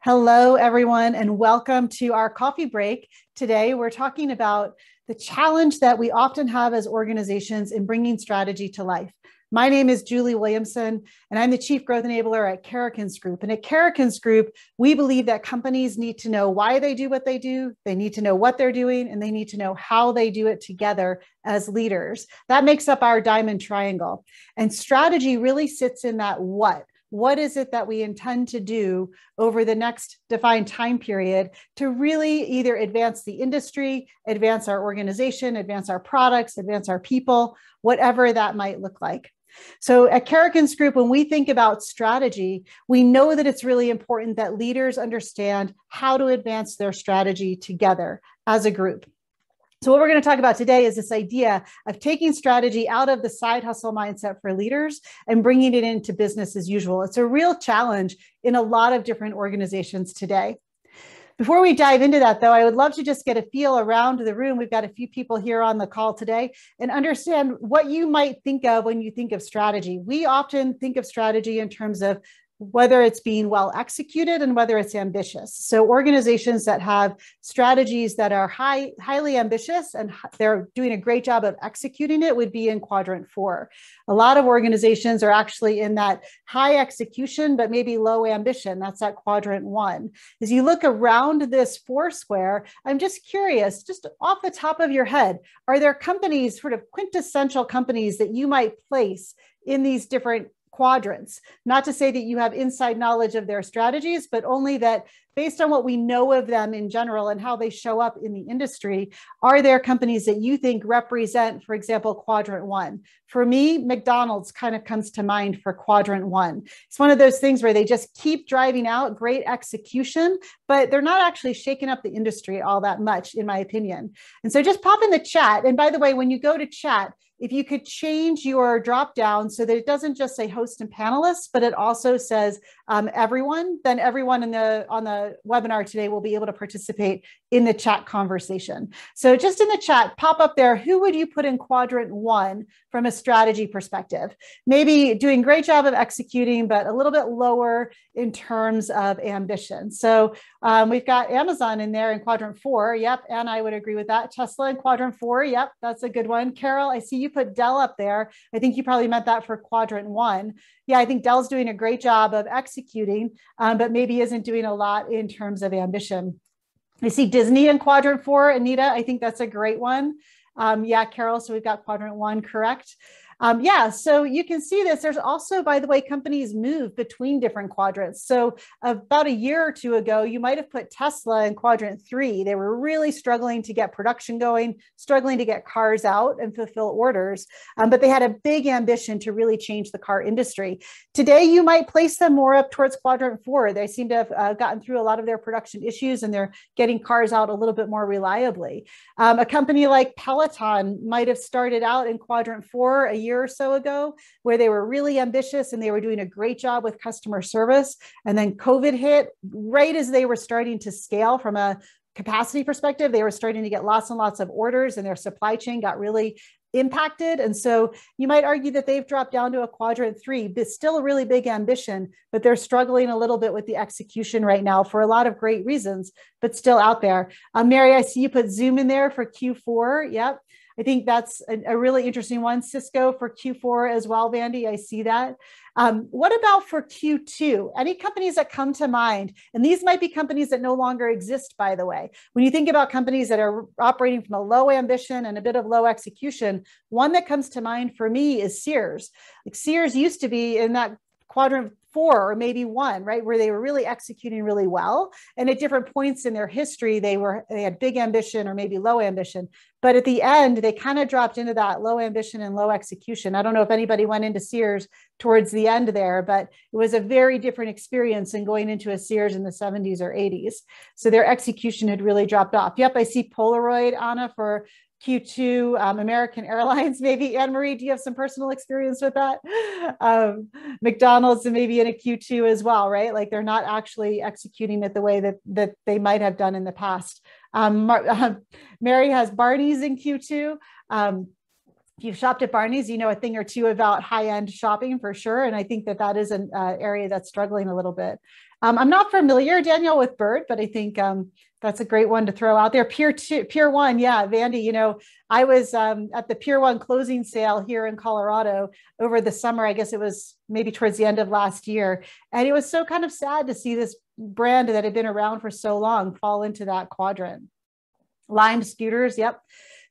Hello, everyone, and welcome to our coffee break. Today, we're talking about the challenge that we often have as organizations in bringing strategy to life. My name is Julie Williamson, and I'm the Chief Growth Enabler at Karakens Group. And at Karakens Group, we believe that companies need to know why they do what they do, they need to know what they're doing, and they need to know how they do it together as leaders. That makes up our diamond triangle. And strategy really sits in that what. What is it that we intend to do over the next defined time period to really either advance the industry, advance our organization, advance our products, advance our people, whatever that might look like. So at Karakens Group, when we think about strategy, we know that it's really important that leaders understand how to advance their strategy together as a group. So what we're going to talk about today is this idea of taking strategy out of the side hustle mindset for leaders and bringing it into business as usual. It's a real challenge in a lot of different organizations today. Before we dive into that, though, I would love to just get a feel around the room. We've got a few people here on the call today and understand what you might think of when you think of strategy. We often think of strategy in terms of whether it's being well executed and whether it's ambitious. So organizations that have strategies that are highly ambitious and they're doing a great job of executing it would be in quadrant 4. A lot of organizations are actually in that high execution, but maybe low ambition. That's at quadrant 1. As you look around this 4 square, I'm just curious, just off the top of your head, are there companies, sort of quintessential companies that you might place in these different quadrants? Not to say that you have inside knowledge of their strategies, but only that based on what we know of them in general and how they show up in the industry, are there companies that you think represent, for example, quadrant 1? For me, McDonald's kind of comes to mind for quadrant 1. It's one of those things where they just keep driving out great execution, but they're not actually shaking up the industry all that much, in my opinion. And so just pop in the chat. And by the way, when you go to chat, if you could change your drop down so that it doesn't just say host and panelists, but it also says everyone, then everyone on the webinar today will be able to participate in the chat conversation. So just in the chat, pop up there, who would you put in quadrant 1 from a strategy perspective? Maybe doing a great job of executing, but a little bit lower in terms of ambition. So we've got Amazon in there in quadrant 4. Yep, and I would agree with that. Tesla in quadrant 4. Yep, that's a good one. Carol, I see you put Dell up there. I think you probably meant that for quadrant 1. Yeah, I think Dell's doing a great job of executing, but maybe isn't doing a lot in terms of ambition. I see Disney in quadrant 4. Anita, I think that's a great one. Yeah, Carol, so we've got quadrant 1 correct. Yeah, so you can see this. There's also, by the way, companies move between different quadrants. So about a year or 2 ago, you might have put Tesla in quadrant 3. They were really struggling to get production going, struggling to get cars out and fulfill orders. But they had a big ambition to really change the car industry. Today, you might place them more up towards quadrant 4. They seem to have gotten through a lot of their production issues and they're getting cars out a little bit more reliably. A company like Peloton might have started out in quadrant 4 a year or so ago, where they were really ambitious and they were doing a great job with customer service. And then COVID hit right as they were starting to scale from a capacity perspective. They were starting to get lots and lots of orders and their supply chain got really impacted. And so you might argue that they've dropped down to a quadrant 3, but still a really big ambition, but they're struggling a little bit with the execution right now for a lot of great reasons, but still out there. Mary, I see you put Zoom in there for Q4. Yep. I think that's a really interesting one. Cisco for Q4 as well, Vandy, I see that. What about for Q2? Any companies that come to mind? And these might be companies that no longer exist, by the way. When you think about companies that are operating from a low ambition and a bit of low execution, one that comes to mind for me is Sears. Like Sears used to be in that quadrant 4 or maybe 1, right, where they were really executing really well. And at different points in their history, they had big ambition or maybe low ambition. But at the end, they kind of dropped into that low ambition and low execution. I don't know if anybody went into Sears towards the end there, but it was a very different experience than going into a Sears in the 70s or 80s. So their execution had really dropped off. Yep, I see Polaroid, Anna, for Q2, American Airlines, maybe. Anne-Marie, do you have some personal experience with that? McDonald's and maybe in a Q2 as well, right? Like they're not actually executing it the way that they might have done in the past. Mary has Barney's in Q2. if you've shopped at Barney's, you know a thing or two about high-end shopping for sure. And I think that that is an area that's struggling a little bit. I'm not familiar, Danielle, with Bird, but I think that's a great one to throw out there. Pier 1, yeah, Vandy, you know, I was at the Pier 1 closing sale here in Colorado over the summer. I guess it was maybe towards the end of last year. And it was so kind of sad to see this brand that had been around for so long fall into that quadrant. Lime scooters, yep.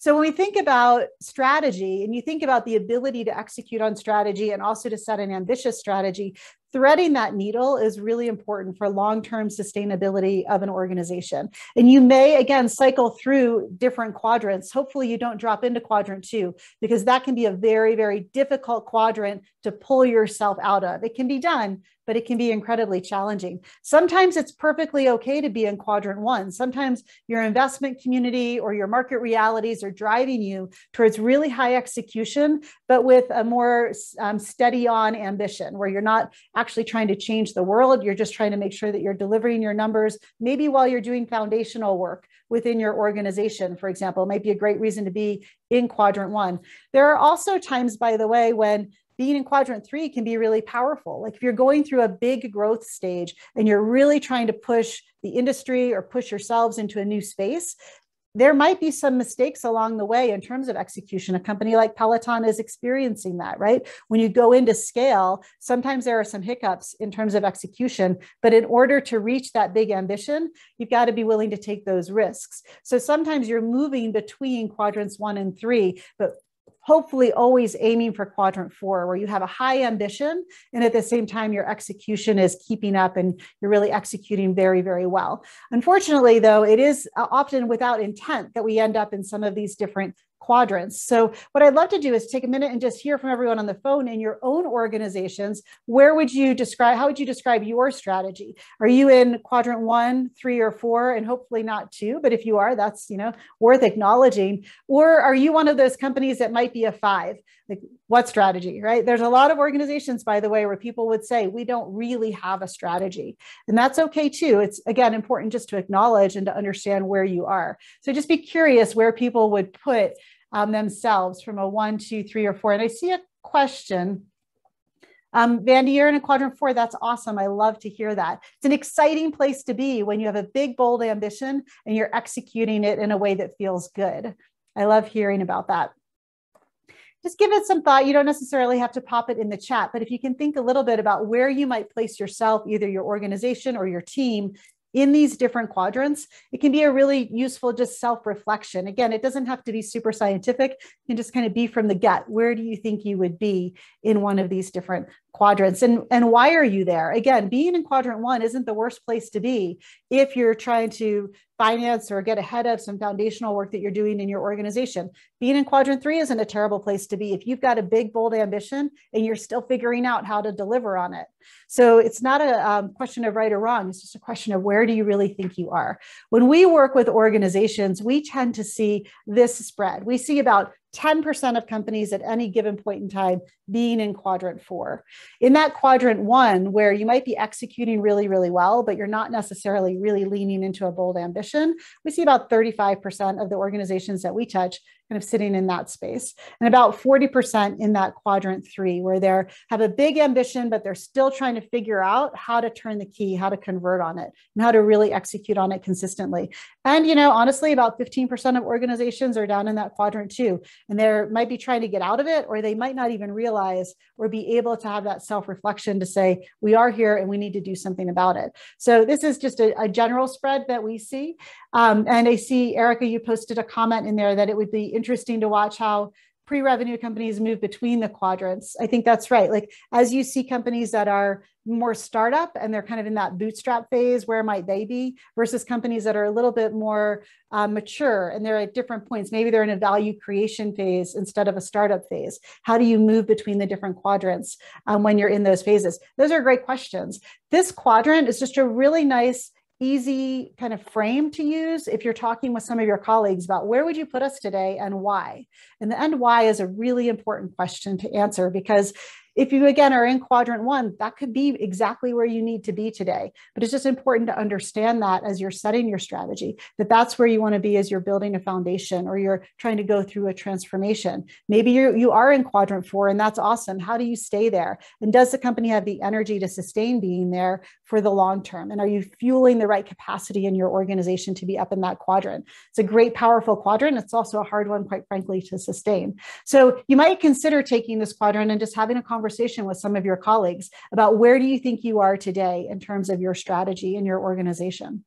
So when we think about strategy and you think about the ability to execute on strategy and also to set an ambitious strategy, threading that needle is really important for long-term sustainability of an organization. And you may, again, cycle through different quadrants. Hopefully you don't drop into quadrant 2, because that can be a very, very difficult quadrant to pull yourself out of. It can be done, but it can be incredibly challenging. Sometimes it's perfectly okay to be in quadrant 1. Sometimes your investment community or your market realities are driving you towards really high execution, but with a more steady on ambition, where you're not actually trying to change the world. You're just trying to make sure that you're delivering your numbers, maybe while you're doing foundational work within your organization, for example. It might be a great reason to be in quadrant 1. There are also times, by the way, when being in quadrant 3 can be really powerful. Like if you're going through a big growth stage and you're really trying to push the industry or push yourselves into a new space, there might be some mistakes along the way in terms of execution. A company like Peloton is experiencing that, right? When you go into scale, sometimes there are some hiccups in terms of execution, but in order to reach that big ambition, you've got to be willing to take those risks. So sometimes you're moving between quadrants 1 and 3, but hopefully always aiming for quadrant 4, where you have a high ambition and at the same time your execution is keeping up and you're really executing very, very well. Unfortunately, though, it is often without intent that we end up in some of these different quadrants. So what I'd love to do is take a minute and just hear from everyone on the phone in your own organizations. How would you describe your strategy? Are you in quadrant 1, 3, or 4, and hopefully not 2, but if you are, that's, worth acknowledging. Or are you one of those companies that might be a 5? Like, what strategy, right? There's a lot of organizations, by the way, where people would say, we don't really have a strategy. And that's okay too. It's, again, important just to acknowledge and to understand where you are. So just be curious where people would put themselves from a 1, 2, 3, or 4. And I see a question. Vandy, you're in a quadrant 4. That's awesome. I love to hear that. It's an exciting place to be when you have a big, bold ambition and you're executing it in a way that feels good. I love hearing about that. Just give it some thought. You don't necessarily have to pop it in the chat, but if you can think a little bit about where you might place yourself, either your organization or your team, in these different quadrants, it can be a really useful just self-reflection. Again, it doesn't have to be super scientific. You can just kind of be from the gut. Where do you think you would be in one of these different quadrants? And why are you there? Again, being in quadrant 1 isn't the worst place to be if you're trying to finance or get ahead of some foundational work that you're doing in your organization. Being in quadrant 3 isn't a terrible place to be if you've got a big, bold ambition and you're still figuring out how to deliver on it. So it's not a question of right or wrong. It's just a question of where do you really think you are? When we work with organizations, we tend to see this spread. We see about 10% of companies at any given point in time being in quadrant 4. In that quadrant 1, where you might be executing really, really well, but you're not necessarily really leaning into a bold ambition, we see about 35% of the organizations that we touch kind of sitting in that space, and about 40% in that quadrant 3, where they have a big ambition, but they're still trying to figure out how to turn the key, how to convert on it, and how to really execute on it consistently. And, honestly, about 15% of organizations are down in that quadrant 2, and they might be trying to get out of it, or they might not even realize or be able to have that self-reflection to say, we are here and we need to do something about it. So this is just a general spread that we see. And I see, Erica, you posted a comment in there that it would be interesting to watch how pre-revenue companies move between the quadrants. I think that's right. Like, as you see companies that are more startup and they're kind of in that bootstrap phase, where might they be, versus companies that are a little bit more mature and they're at different points. Maybe they're in a value creation phase instead of a startup phase. How do you move between the different quadrants when you're in those phases? Those are great questions. This quadrant is just a really nice, easy kind of frame to use if you're talking with some of your colleagues about where would you put us today and why. And the end why is a really important question to answer, because if you, again, are in quadrant 1, that could be exactly where you need to be today. But it's just important to understand that as you're setting your strategy, that that's where you want to be as you're building a foundation or you're trying to go through a transformation. Maybe you are in quadrant 4, and that's awesome. How do you stay there? And does the company have the energy to sustain being there for the long term? And are you fueling the right capacity in your organization to be up in that quadrant? It's a great, powerful quadrant. It's also a hard one, quite frankly, to sustain. So you might consider taking this quadrant and just having a conversation with some of your colleagues about where do you think you are today in terms of your strategy in your organization.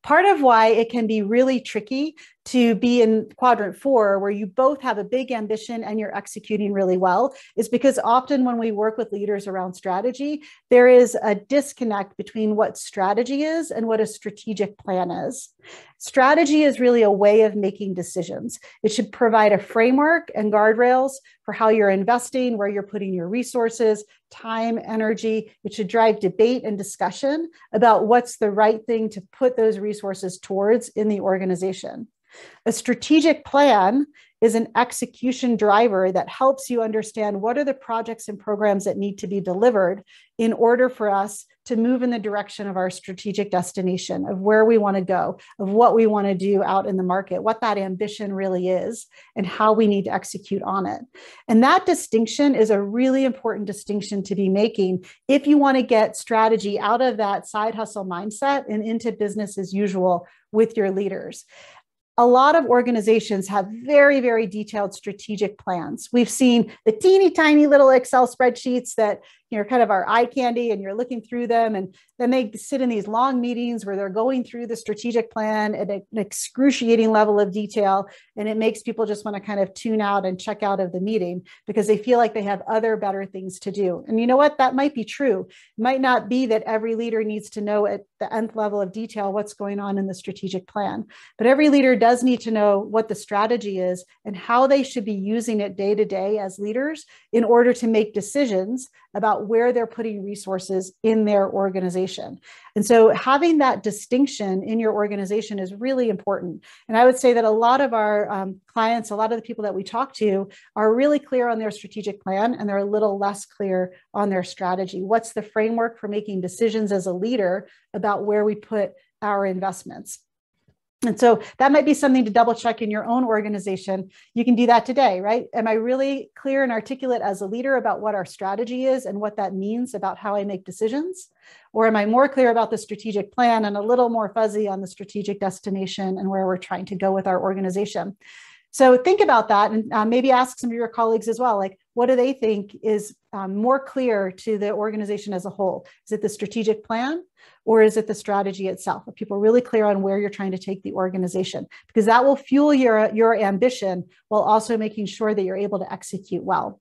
Part of why it can be really tricky to be in quadrant 4, where you both have a big ambition and you're executing really well, is because often when we work with leaders around strategy, there is a disconnect between what strategy is and what a strategic plan is. Strategy is really a way of making decisions. It should provide a framework and guardrails for how you're investing, where you're putting your resources, time, energy. It should drive debate and discussion about what's the right thing to put those resources towards in the organization. A strategic plan is an execution driver that helps you understand what are the projects and programs that need to be delivered in order for us to move in the direction of our strategic destination, of where we want to go, of what we want to do out in the market, what that ambition really is, and how we need to execute on it. And that distinction is a really important distinction to be making if you want to get strategy out of that side hustle mindset and into business as usual with your leaders. A lot of organizations have very, very detailed strategic plans. We've seen the teeny tiny little Excel spreadsheets that, you know, kind of our eye candy, and you're looking through them. And then they sit in these long meetings where they're going through the strategic plan at an excruciating level of detail. And it makes people just want to kind of tune out and check out of the meeting because they feel like they have other better things to do. And you know what? That might be true. It might not be that every leader needs to know at the nth level of detail what's going on in the strategic plan, but every leader does need to know what the strategy is and how they should be using it day to day as leaders in order to make decisions about where they're putting resources in their organization. And so having that distinction in your organization is really important. And I would say that a lot of our clients, a lot of the people that we talk to are really clear on their strategic plan, and they're a little less clear on their strategy. What's the framework for making decisions as a leader about where we put our investments? And so that might be something to double check in your own organization. You can do that today, right? Am I really clear and articulate as a leader about what our strategy is and what that means about how I make decisions? Or am I more clear about the strategic plan and a little more fuzzy on the strategic destination and where we're trying to go with our organization? So think about that, and maybe ask some of your colleagues as well, like, what do they think is more clear to the organization as a whole? Is it the strategic plan, or is it the strategy itself? Are people really clear on where you're trying to take the organization? Because that will fuel your ambition while also making sure that you're able to execute well.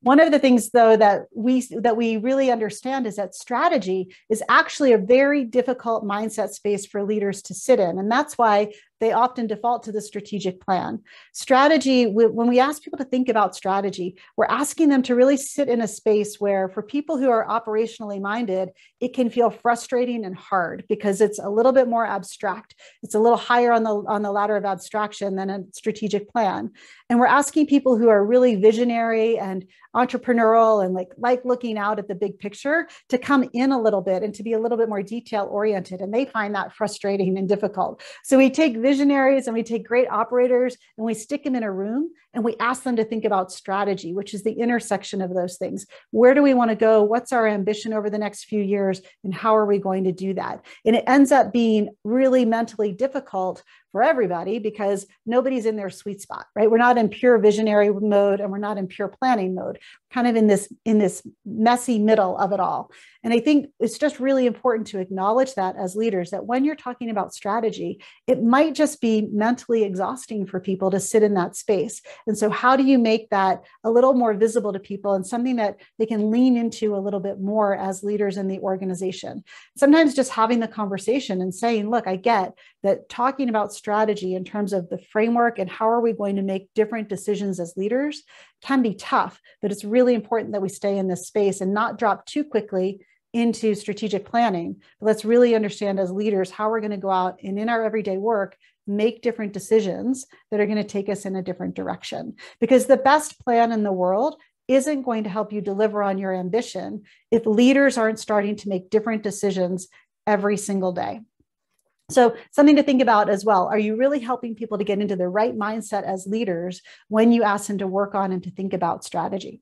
One of the things, though, that we really understand is that strategy is actually a very difficult mindset space for leaders to sit in. And that's why they often default to the strategic plan. Strategy, when we ask people to think about strategy, we're asking them to really sit in a space where, for people who are operationally minded, it can feel frustrating and hard because it's a little bit more abstract. It's a little higher on the ladder of abstraction than a strategic plan. And we're asking people who are really visionary and entrepreneurial and like looking out at the big picture to come in a little bit and to be a little bit more detail oriented. And they find that frustrating and difficult. So we take visionaries and we take great operators and we stick them in a room and we ask them to think about strategy, which is the intersection of those things. Where do we want to go? What's our ambition over the next few years? And how are we going to do that? And it ends up being really mentally difficult for everybody because nobody's in their sweet spot, right? We're not in pure visionary mode and we're not in pure planning mode, kind of in this messy middle of it all. And I think it's just really important to acknowledge that as leaders, that when you're talking about strategy, it might just be mentally exhausting for people to sit in that space. And so how do you make that a little more visible to people and something that they can lean into a little bit more as leaders in the organization? Sometimes just having the conversation and saying, look, I get that talking about strategy in terms of the framework and how are we going to make different decisions as leaders can be tough, but it's really important that we stay in this space and not drop too quickly into strategic planning. But let's really understand as leaders how we're going to go out and in our everyday work, make different decisions that are going to take us in a different direction. Because the best plan in the world isn't going to help you deliver on your ambition if leaders aren't starting to make different decisions every single day. So something to think about as well. Are you really helping people to get into the right mindset as leaders when you ask them to work on and to think about strategy?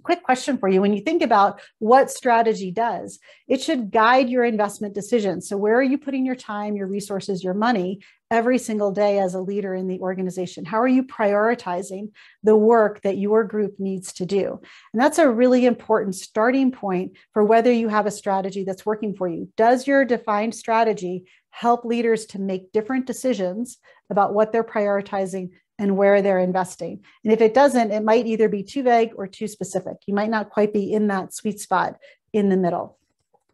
Quick question for you. When you think about what strategy does, it should guide your investment decisions. So where are you putting your time, your resources, your money every single day as a leader in the organization? How are you prioritizing the work that your group needs to do? And that's a really important starting point for whether you have a strategy that's working for you. Does your defined strategy help leaders to make different decisions about what they're prioritizing and where they're investing? And if it doesn't, it might either be too vague or too specific. You might not quite be in that sweet spot in the middle.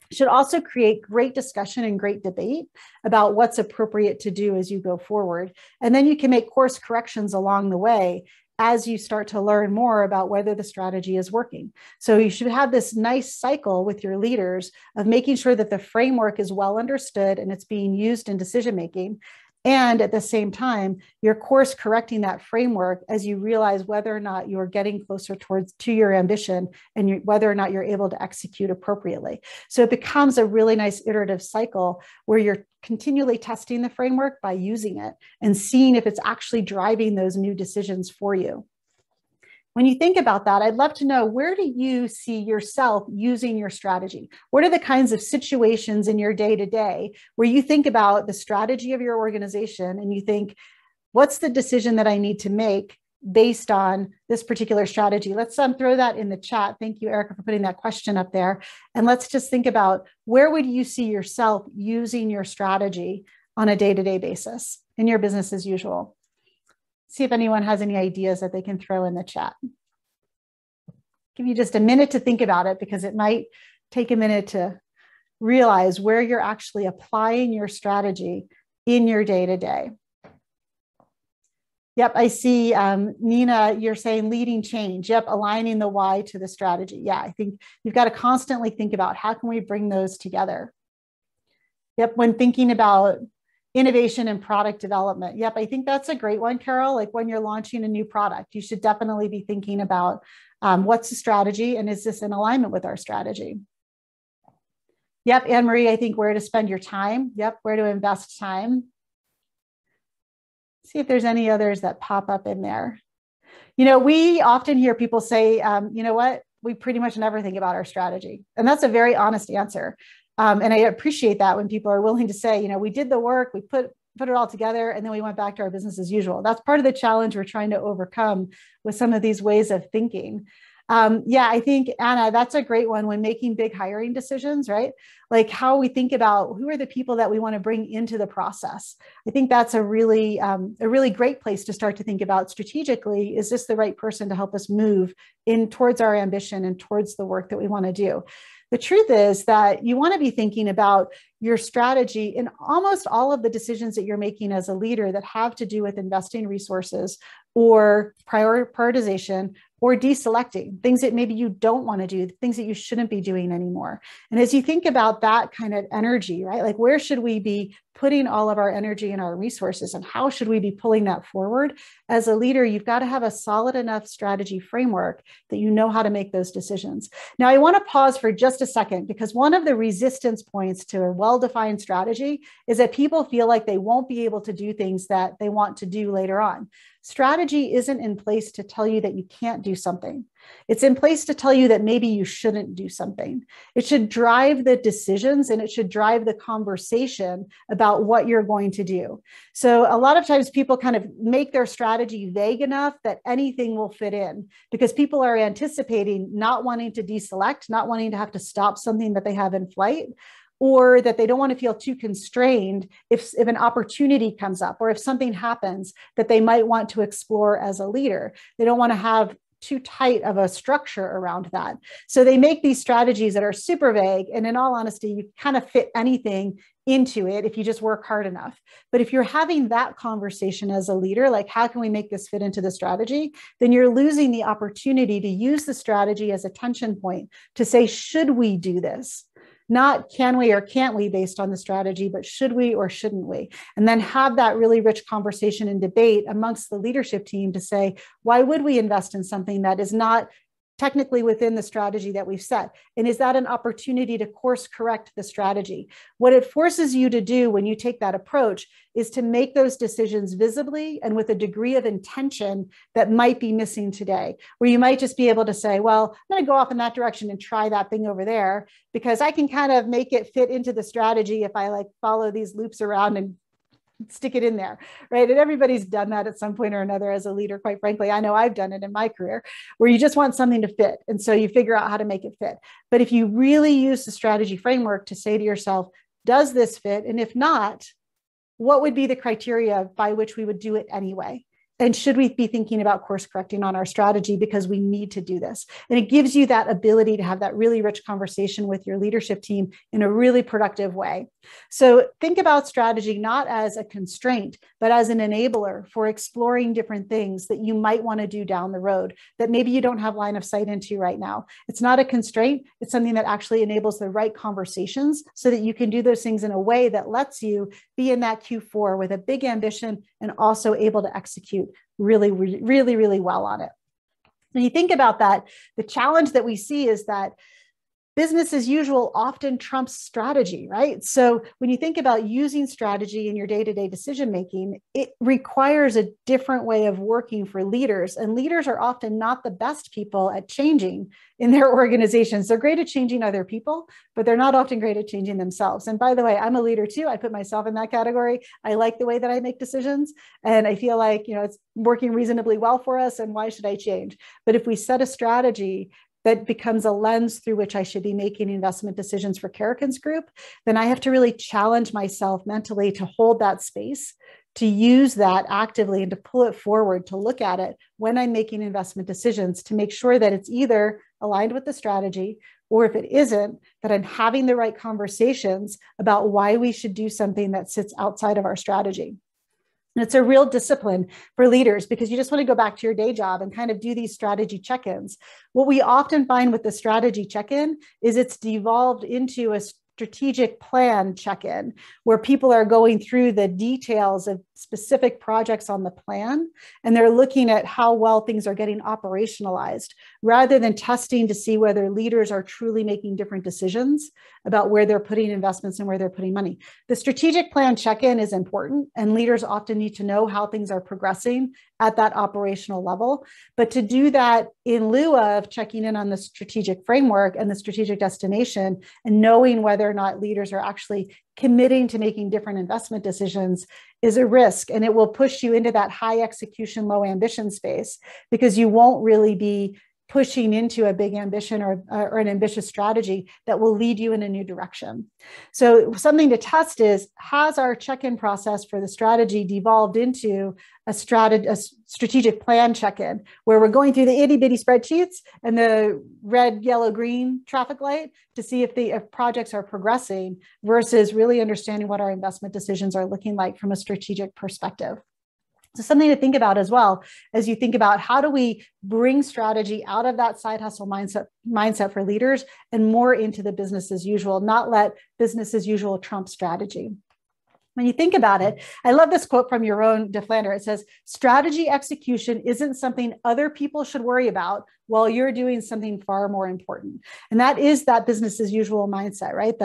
It should also create great discussion and great debate about what's appropriate to do as you go forward. And then you can make course corrections along the way as you start to learn more about whether the strategy is working. So you should have this nice cycle with your leaders of making sure that the framework is well understood and it's being used in decision making. And at the same time, you're course correcting that framework as you realize whether or not you're getting closer to your ambition and whether or not you're able to execute appropriately. So it becomes a really nice iterative cycle where you're continually testing the framework by using it and seeing if it's actually driving those new decisions for you. When you think about that, I'd love to know, where do you see yourself using your strategy? What are the kinds of situations in your day-to-day where you think about the strategy of your organization and you think, what's the decision that I need to make based on this particular strategy? Let's throw that in the chat. Thank you, Erica, for putting that question up there. And let's just think about, where would you see yourself using your strategy on a day-to-day basis in your business as usual? See if anyone has any ideas that they can throw in the chat. Give you just a minute to think about it, because it might take a minute to realize where you're actually applying your strategy in your day-to-day. Yep, I see, Nina, you're saying leading change. Yep, aligning the why to the strategy. Yeah, I think you've got to constantly think about, how can we bring those together? Yep, when thinking about innovation and product development. Yep, I think that's a great one, Carol. Like when you're launching a new product, you should definitely be thinking about what's the strategy and is this in alignment with our strategy? Yep, Anne-Marie, I think where to spend your time. Yep, where to invest time. See if there's any others that pop up in there. You know, we often hear people say, you know what, we pretty much never think about our strategy. And that's a very honest answer. And I appreciate that when people are willing to say, you know, we did the work, we put it all together, and then we went back to our business as usual. That's part of the challenge we're trying to overcome with some of these ways of thinking. Yeah, I think, Anna, that's a great one when making big hiring decisions, right? Like how we think about who are the people that we want to bring into the process. I think that's a really great place to start to think about strategically. Is this the right person to help us move in towards our ambition and towards the work that we want to do? The truth is that you want to be thinking about your strategy in almost all of the decisions that you're making as a leader that have to do with investing resources or prioritization or deselecting things that maybe you don't want to do, things that you shouldn't be doing anymore. And as you think about that kind of energy, right? Like where should we be putting all of our energy and our resources, and how should we be pulling that forward? As a leader, you've got to have a solid enough strategy framework that you know how to make those decisions. Now, I want to pause for just a second, because one of the resistance points to a well-defined strategy is that people feel like they won't be able to do things that they want to do later on. Strategy isn't in place to tell you that you can't do something. It's in place to tell you that maybe you shouldn't do something. It should drive the decisions, and it should drive the conversation about what you're going to do. So a lot of times people kind of make their strategy vague enough that anything will fit in, because people are anticipating not wanting to deselect, not wanting to have to stop something that they have in flight, or that they don't want to feel too constrained if an opportunity comes up, or if something happens that they might want to explore as a leader. They don't want to have too tight of a structure around that. So they make these strategies that are super vague. And in all honesty, you kind of fit anything into it if you just work hard enough. But if you're having that conversation as a leader, like how can we make this fit into the strategy, then you're losing the opportunity to use the strategy as a tension point to say, should we do this? Not can we or can't we based on the strategy, but should we or shouldn't we? And then have that really rich conversation and debate amongst the leadership team to say, why would we invest in something that is not technically within the strategy that we've set? And is that an opportunity to course correct the strategy? What it forces you to do when you take that approach is to make those decisions visibly and with a degree of intention that might be missing today, where you might just be able to say, well, I'm going to go off in that direction and try that thing over there because I can kind of make it fit into the strategy if I like follow these loops around and stick it in there, right? And everybody's done that at some point or another as a leader, quite frankly. I know I've done it in my career where you just want something to fit. And so you figure out how to make it fit. But if you really use the strategy framework to say to yourself, does this fit? And if not, what would be the criteria by which we would do it anyway? And should we be thinking about course correcting on our strategy because we need to do this? And it gives you that ability to have that really rich conversation with your leadership team in a really productive way. So think about strategy not as a constraint, but as an enabler for exploring different things that you might want to do down the road that maybe you don't have line of sight into right now. It's not a constraint. It's something that actually enables the right conversations so that you can do those things in a way that lets you be in that Q4 with a big ambition and also able to execute really, really, really well on it. When you think about that, the challenge that we see is that business as usual often trumps strategy, right? So when you think about using strategy in your day-to-day decision-making, it requires a different way of working for leaders. And leaders are often not the best people at changing in their organizations. They're great at changing other people, but they're not often great at changing themselves. And by the way, I'm a leader too. I put myself in that category. I like the way that I make decisions. And I feel like, it's working reasonably well for us. And why should I change? But if we set a strategy that becomes a lens through which I should be making investment decisions for Karakins Group, then I have to really challenge myself mentally to hold that space, to use that actively and to pull it forward, to look at it when I'm making investment decisions to make sure that it's either aligned with the strategy, or if it isn't, that I'm having the right conversations about why we should do something that sits outside of our strategy. And it's a real discipline for leaders because you just want to go back to your day job and kind of do these strategy check-ins. What we often find with the strategy check-in is it's devolved into a strategic plan check-in where people are going through the details of specific projects on the plan, and they're looking at how well things are getting operationalized rather than testing to see whether leaders are truly making different decisions about where they're putting investments and where they're putting money. The strategic plan check-in is important, and leaders often need to know how things are progressing at that operational level. But to do that in lieu of checking in on the strategic framework and the strategic destination and knowing whether or not leaders are actually committing to making different investment decisions is a risk. And it will push you into that high execution, low ambition space because you won't really be pushing into a big ambition or an ambitious strategy that will lead you in a new direction. So something to test is, has our check-in process for the strategy devolved into a strategic plan check-in where we're going through the itty bitty spreadsheets and the red, yellow, green traffic light to see if projects are progressing versus really understanding what our investment decisions are looking like from a strategic perspective. So something to think about as well as you think about how do we bring strategy out of that side hustle mindset for leaders and more into the business as usual, not let business as usual trump strategy. When you think about it, I love this quote from Yaron DeFlander. It says, strategy execution isn't something other people should worry about while you're doing something far more important. And that is that business as usual mindset, right?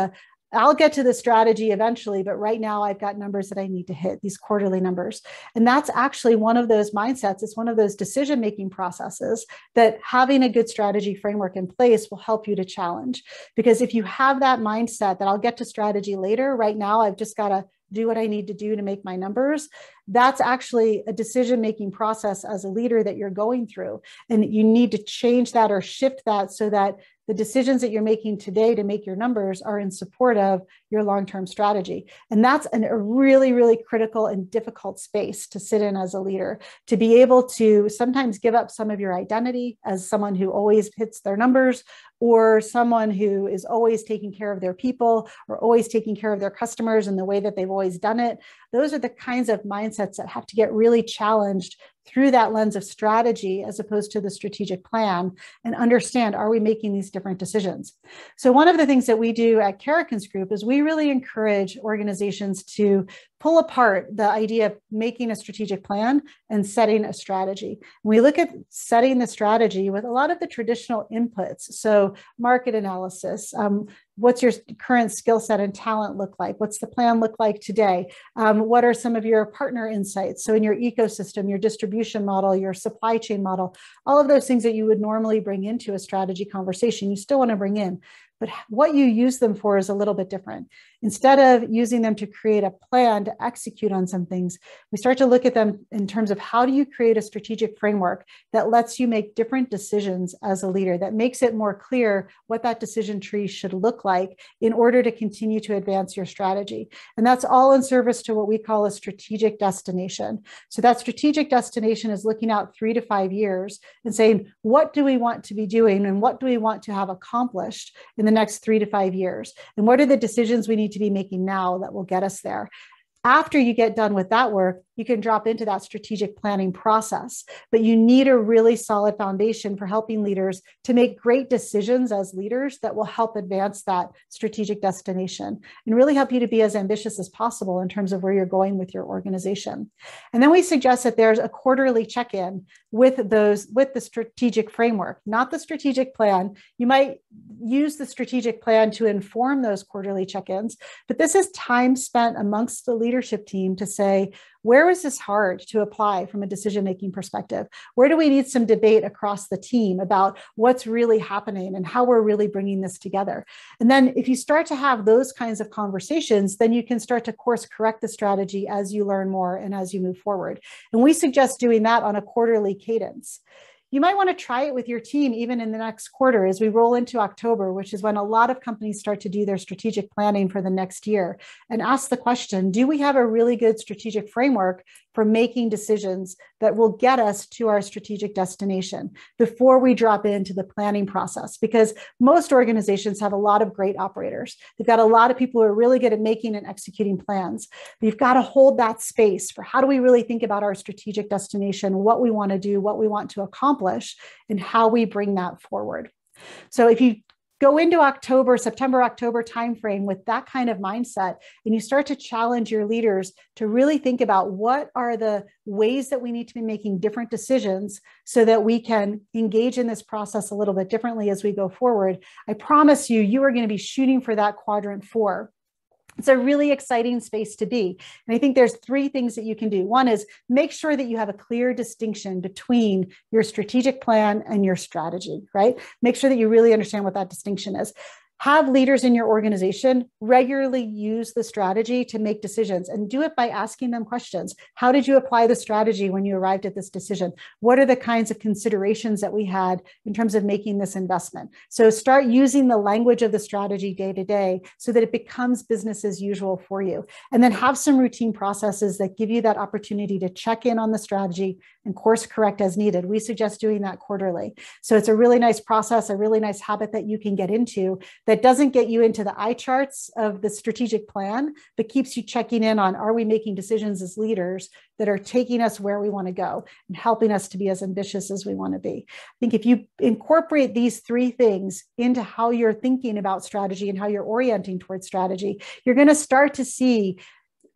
I'll get to the strategy eventually, but right now I've got numbers that I need to hit, these quarterly numbers. And that's actually one of those mindsets. It's one of those decision-making processes that having a good strategy framework in place will help you to challenge. Because if you have that mindset that I'll get to strategy later, right now I've just got to do what I need to do to make my numbers, that's actually a decision-making process as a leader that you're going through. And you need to change that or shift that so that the decisions that you're making today to make your numbers are in support of your long-term strategy. And that's a really, really critical and difficult space to sit in as a leader, to be able to sometimes give up some of your identity as someone who always hits their numbers, or someone who is always taking care of their people or always taking care of their customers in the way that they've always done it. Those are the kinds of mindsets that have to get really challenged through that lens of strategy as opposed to the strategic plan, and understand, are we making these different decisions? So one of the things that we do at Karakins Group is we really encourage organizations to pull apart the idea of making a strategic plan and setting a strategy. We look at setting the strategy with a lot of the traditional inputs. So market analysis, what's your current skill set and talent look like? What's the plan look like today? What are some of your partner insights? So in your ecosystem, your distribution model, your supply chain model, all of those things that you would normally bring into a strategy conversation, you still want to bring in. But what you use them for is a little bit different. Instead of using them to create a plan to execute on some things, we start to look at them in terms of how do you create a strategic framework that lets you make different decisions as a leader, that makes it more clear what that decision tree should look like in order to continue to advance your strategy. And that's all in service to what we call a strategic destination. So that strategic destination is looking out 3 to 5 years and saying, what do we want to be doing and what do we want to have accomplished in the next 3 to 5 years? And what are the decisions we need to be making now that will get us there? After you get done with that work, you can drop into that strategic planning process. But you need a really solid foundation for helping leaders to make great decisions as leaders that will help advance that strategic destination and really help you to be as ambitious as possible in terms of where you're going with your organization. And then we suggest that there's a quarterly check-in with the strategic framework, not the strategic plan. You might use the strategic plan to inform those quarterly check-ins, but this is time spent amongst the leadership team to say, where is this hard to apply from a decision-making perspective? Where do we need some debate across the team about what's really happening and how we're really bringing this together? And then if you start to have those kinds of conversations, then you can start to course correct the strategy as you learn more and as you move forward. And we suggest doing that on a quarterly cadence. You might want to try it with your team even in the next quarter as we roll into October, which is when a lot of companies start to do their strategic planning for the next year, and ask the question, do we have a really good strategic framework for making decisions that will get us to our strategic destination before we drop into the planning process? Because most organizations have a lot of great operators. They've got a lot of people who are really good at making and executing plans. But you've got to hold that space for how do we really think about our strategic destination, what we want to do, what we want to accomplish, and how we bring that forward. So if you go into September, October timeframe with that kind of mindset, and you start to challenge your leaders to really think about what are the ways that we need to be making different decisions so that we can engage in this process a little bit differently as we go forward, I promise you, you are going to be shooting for that quadrant 4. It's a really exciting space to be. And I think there's 3 things that you can do. One is make sure that you have a clear distinction between your strategic plan and your strategy, right? Make sure that you really understand what that distinction is. Have leaders in your organization regularly use the strategy to make decisions, and do it by asking them questions. How did you apply the strategy when you arrived at this decision? What are the kinds of considerations that we had in terms of making this investment? So start using the language of the strategy day to day so that it becomes business as usual for you. And then have some routine processes that give you that opportunity to check in on the strategy and course correct as needed. We suggest doing that quarterly. So it's a really nice process, a really nice habit that you can get into that doesn't get you into the eye charts of the strategic plan, but keeps you checking in on, are we making decisions as leaders that are taking us where we want to go and helping us to be as ambitious as we want to be? I think if you incorporate these 3 things into how you're thinking about strategy and how you're orienting towards strategy, you're going to start to see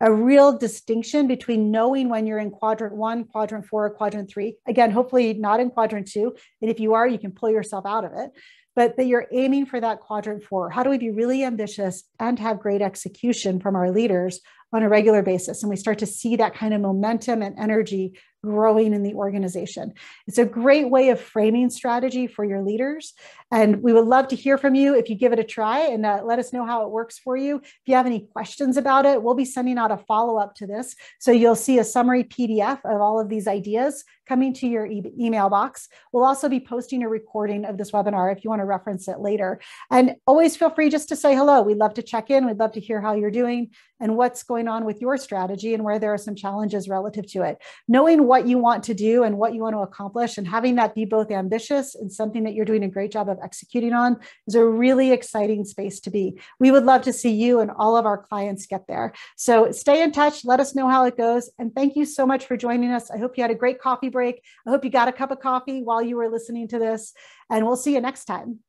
a real distinction between knowing when you're in quadrant 1, quadrant 4, or quadrant 3. Again, hopefully not in quadrant 2. And if you are, you can pull yourself out of it. But that you're aiming for that quadrant 4. How do we be really ambitious and have great execution from our leaders on a regular basis? And we start to see that kind of momentum and energy growing in the organization. It's a great way of framing strategy for your leaders. And we would love to hear from you if you give it a try, and let us know how it works for you. If you have any questions about it, we'll be sending out a follow-up to this. So you'll see a summary PDF of all of these ideas coming to your email box. We'll also be posting a recording of this webinar if you want to reference it later. And always feel free just to say hello. We'd love to check in. We'd love to hear how you're doing and what's going on with your strategy and where there are some challenges relative to it. Knowing what you want to do and what you want to accomplish and having that be both ambitious and something that you're doing a great job of executing on is a really exciting space to be. We would love to see you and all of our clients get there. So stay in touch. Let us know how it goes. And thank you so much for joining us. I hope you had a great coffee break. I hope you got a cup of coffee while you were listening to this, and we'll see you next time.